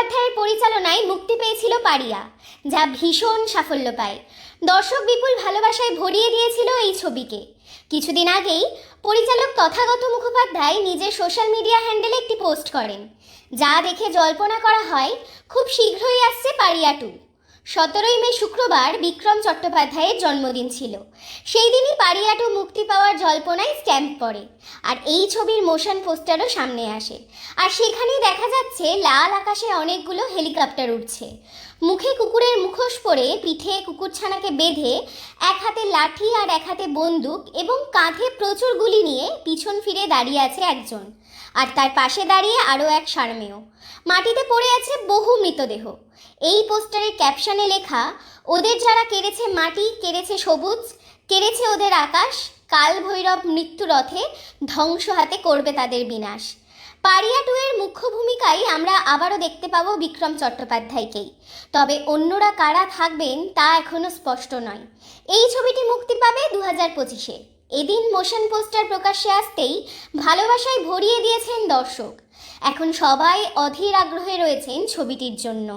চট্টোপাধ্যায়ের পরিচালনায় মুক্তি পেয়েছিল পারিয়া, যা ভীষণ সাফল্য পায়। দর্শক বিপুল ভালোবাসায় ভরিয়ে দিয়েছিল এই ছবিকে। কিছুদিন আগেই পরিচালক তথাগত মুখোপাধ্যায় নিজের সোশ্যাল মিডিয়া হ্যান্ডেলে একটি পোস্ট করেন, যা দেখে জল্পনা করা হয় খুব শীঘ্রই আসছে পারিয়া 2। 17ই মে শুক্রবার বিক্রম চট্টোপাধ্যায়ের জন্মদিন ছিল। সেই দিনই পারিয়া 2 মুক্তি পাওয়ার জল্পনায় স্ট্যাম্প পড়ে, আর এই ছবির মোশন পোস্টারও সামনে আসে। আর সেখানেই দেখা যাচ্ছে লাল আকাশে অনেকগুলো হেলিকপ্টার উঠছে। মুখে কুকুরের মুখোশ পরে, পিঠে কুকুরছানাকে বেঁধে, এক হাতে লাঠি আর এক হাতে বন্দুক এবং কাঁধে প্রচুর গুলি নিয়ে পিছন ফিরে দাঁড়িয়ে আছে একজন, আর তার পাশে দাঁড়িয়ে আরও এক সারমেয়। মাটিতে পড়ে আছে বহু মৃতদেহ। এই পোস্টারের ক্যাপশনে লেখা, ওদের যারা কেড়েছে মাটি, কেড়েছে সবুজ, কেড়েছে ওদের আকাশ, কাল ভৈরব মৃত্যু রথে ধ্বংস হাতে করবে তাদের বিনাশ। পারিয়া 2 এর মুখ্য ভূমিকায় আমরা আবারও দেখতে পাবো বিক্রম চট্টোপাধ্যায়কেই। তবে অন্যরা কারা থাকবেন তা এখনও স্পষ্ট নয়। এই ছবিটি মুক্তি পাবে 2025-এ। এদিন মোশন পোস্টার প্রকাশ্যে আসতেই ভালোবাসায় ভরিয়ে দিয়েছেন দর্শক। এখন সবাই অধীর আগ্রহে রয়েছেন ছবিটির জন্য।